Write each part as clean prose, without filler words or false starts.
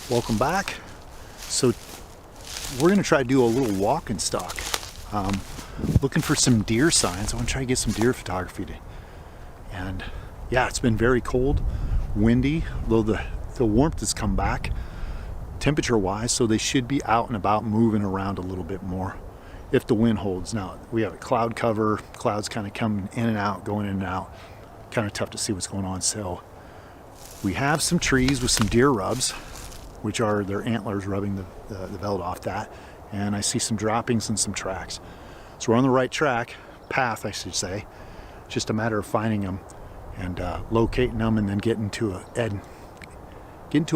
Welcome back. So we're gonna try to do a little walk and stalk. Looking for some deer signs. I want to try to get some deer photography today. And yeah, it's been very cold, windy, though the warmth has come back temperature wise, so they should be out and about moving around a little bit more if the wind holds. Now we have a cloud cover, clouds kind of coming in and out, going in and out, kind of tough to see what's going on. So we have some trees with some deer rubs, which are their antlers rubbing the velvet off that, and I see some droppings and some tracks. So we're on the right path I should say. It's just a matter of finding them and locating them, and then getting to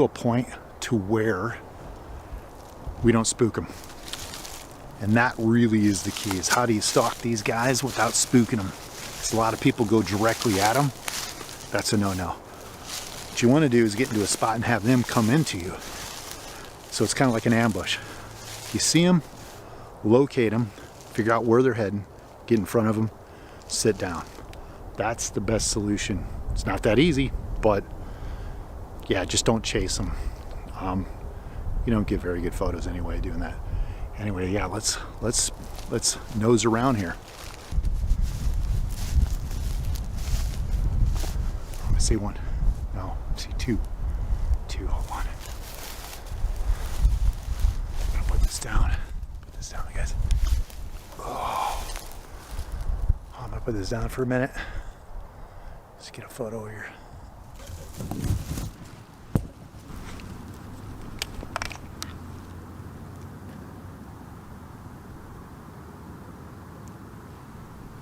a point to where we don't spook them. And that really is the key, is how do you stalk these guys without spooking them? Because a lot of people go directly at them. That's a no-no. What you want to do is get into a spot and have them come into you. So it's kind of like an ambush. You see them, locate them, figure out where they're heading, get in front of them, sit down. That's the best solution. It's not that easy, but yeah, just don't chase them. You don't get very good photos anyway doing that. Anyway, yeah, let's nose around here. I see one. No, I see two. Hold on. I'm gonna put this down. Guys. Oh, I'm gonna put this down for a minute. Let's get a photo here.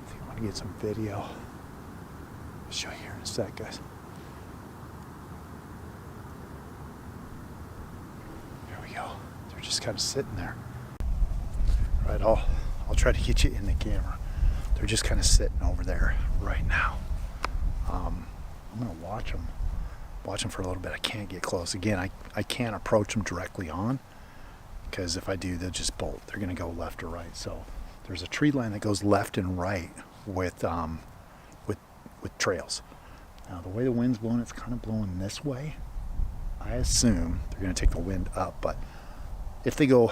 If you want to get some video, I'll show you here in a sec, guys. There we go. They're just kind of sitting there. Right, I'll try to get you in the camera. They're just kind of sitting over there right now. I'm gonna watch them for a little bit. I can't get close. Again, I can't approach them directly on, because if I do, they'll just bolt. They're gonna go left or right. So there's a tree line that goes left and right with trails. Now the way the wind's blowing, it's kind of blowing this way. I assume they're gonna take the wind up, but if they go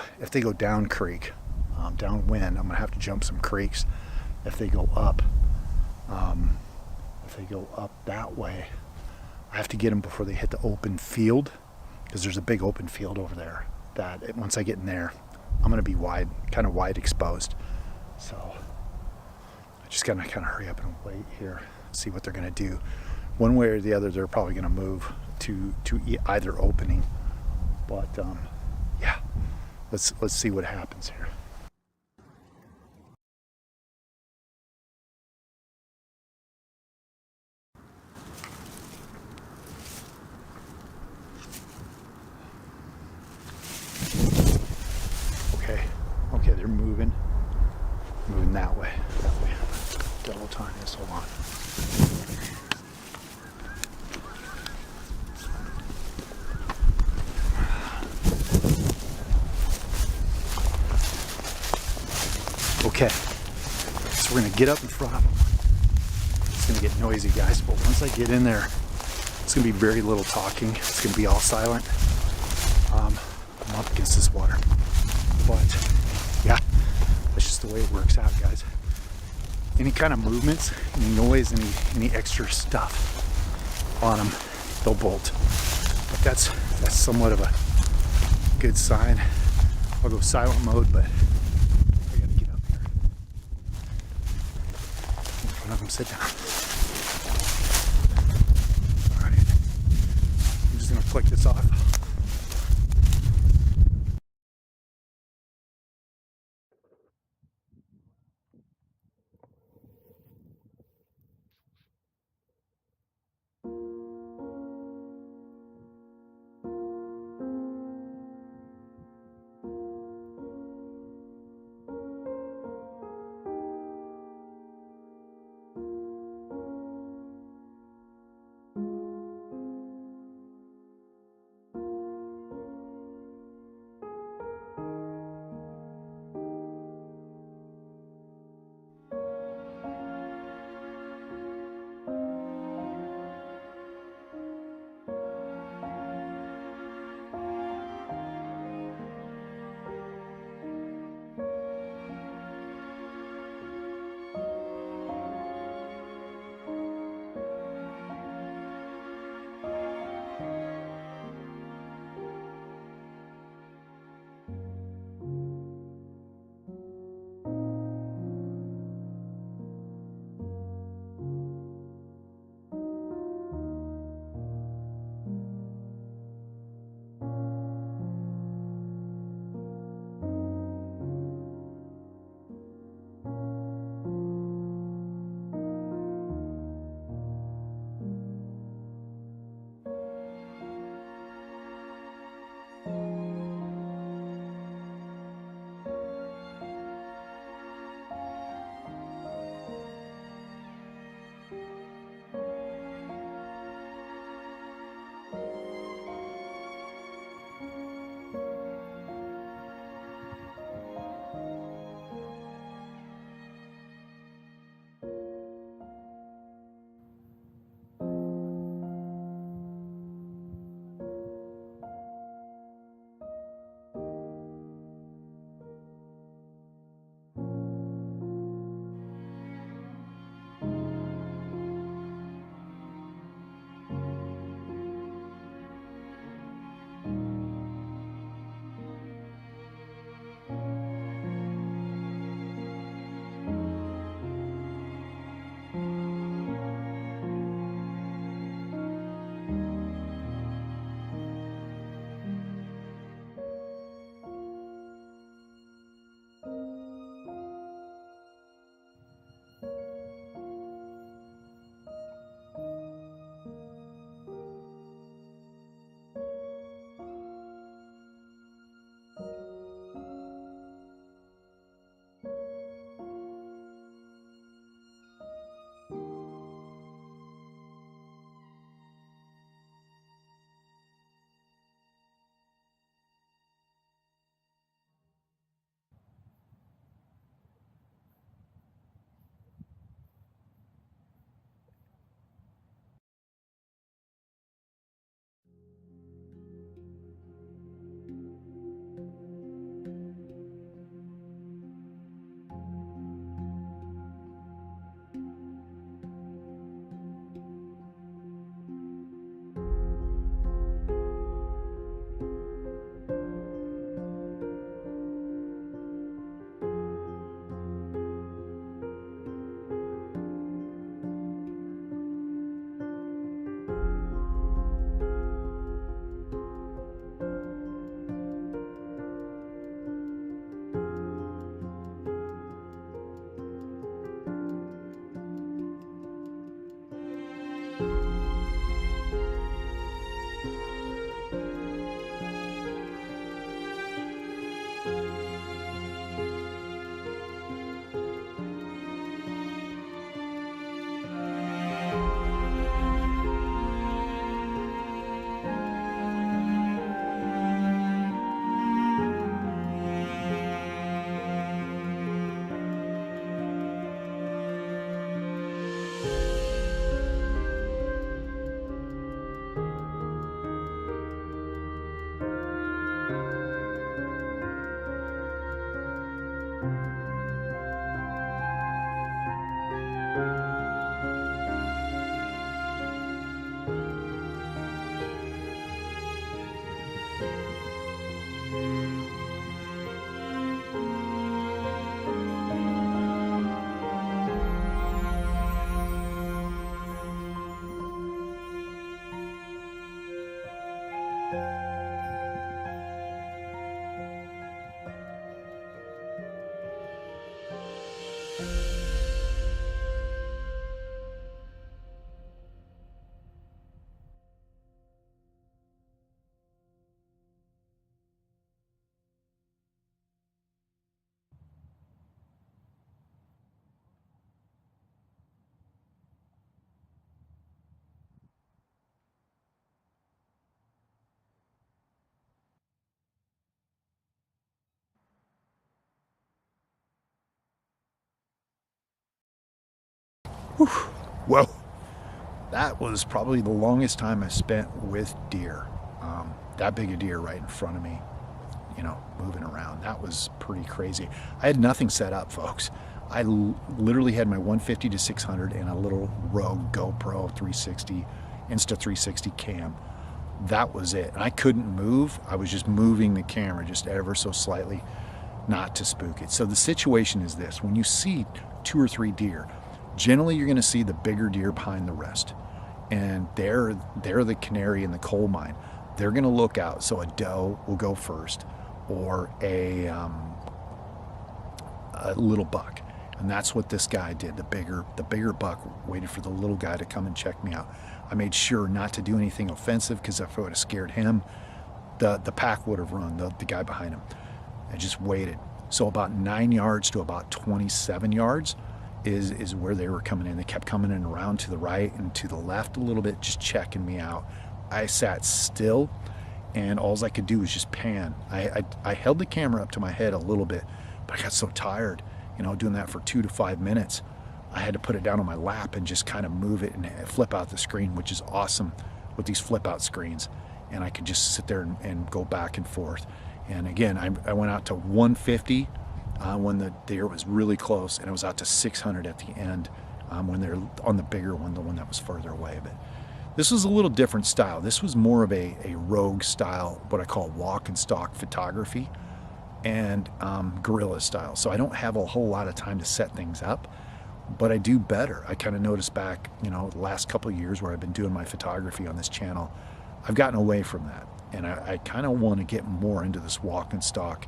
down creek, downwind, I'm gonna have to jump some creeks. If they go up that way, I have to get them before they hit the open field, because there's a big open field over there that once I get in there, I'm gonna be kind of wide exposed. So I just gotta kind of hurry up and wait here, see what they're gonna do. One way or the other, they're probably gonna move to either opening. But yeah, let's see what happens here. Okay, they're moving that way. Double time this, hold on. Okay, so we're gonna get up in front of them. It's gonna get noisy, guys, but once I get in there, it's gonna be very little talking. It's gonna be all silent. I'm up against this water, but yeah, that's just the way it works out, guys. Any kind of movements, any noise, any extra stuff on them, they'll bolt. But that's somewhat of a good sign. I'll go silent mode, but I gotta get up here in front of them. Sit down. All right, I'm just gonna flick this off. Whoa, that was probably the longest time I spent with deer. That big a deer right in front of me, you know, moving around. That was pretty crazy. I had nothing set up, folks. I literally had my 150 to 600 and a little Rogue GoPro 360, Insta 360 cam. That was it. And I couldn't move. I was just moving the camera just ever so slightly, not to spook it. So the situation is this: when you see 2 or 3 deer, generally you're going to see the bigger deer behind the rest, and they're the canary in the coal mine. They're going to look out. So a doe will go first, or a little buck, and that's what this guy did. The bigger buck waited for the little guy to come and check me out. I made sure not to do anything offensive, because if I would have scared him, the pack would have run, the guy behind him. I just waited. So about 9 yards to about 27 yards is where they were coming in. They kept coming in around to the right and to the left a little bit, just checking me out. I sat still, and all I could do was just pan. I held the camera up to my head a little bit, but I got so tired, you know, doing that for 2 to 5 minutes. I had to put it down on my lap and just kind of move it and flip out the screen, which is awesome with these flip out screens. And I could just sit there and go back and forth. And again, I went out to 150 when the deer was really close, and it was out to 600 at the end when they're on the bigger one, the one that was further away. But this was a little different style. This was more of a rogue style, what I call walk and stalk photography, and guerrilla style. So I don't have a whole lot of time to set things up, but I do better. I kind of noticed back, you know, the last couple of years where I've been doing my photography on this channel, I've gotten away from that. And I kind of want to get more into this walk and stalk.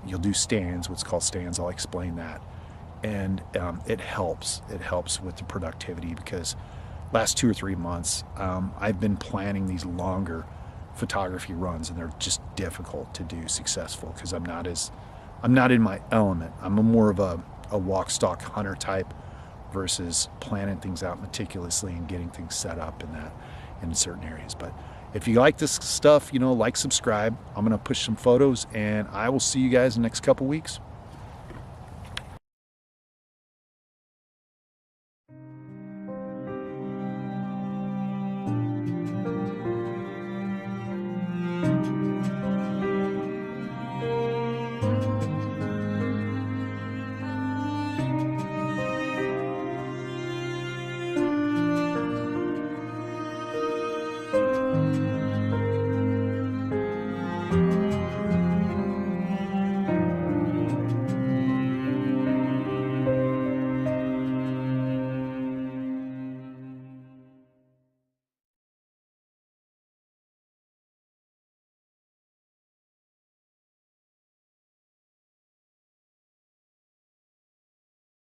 You'll do stands, what's called stands. I'll explain that. And it helps. It helps with the productivity, because last 2 or 3 months, I've been planning these longer photography runs, and they're just difficult to do successful, because I'm not in my element. I'm more of a walk stalk hunter type versus planning things out meticulously and getting things set up in certain areas. But if you like this stuff, you know, like, subscribe. I'm going to push some photos, and I will see you guys in the next couple weeks.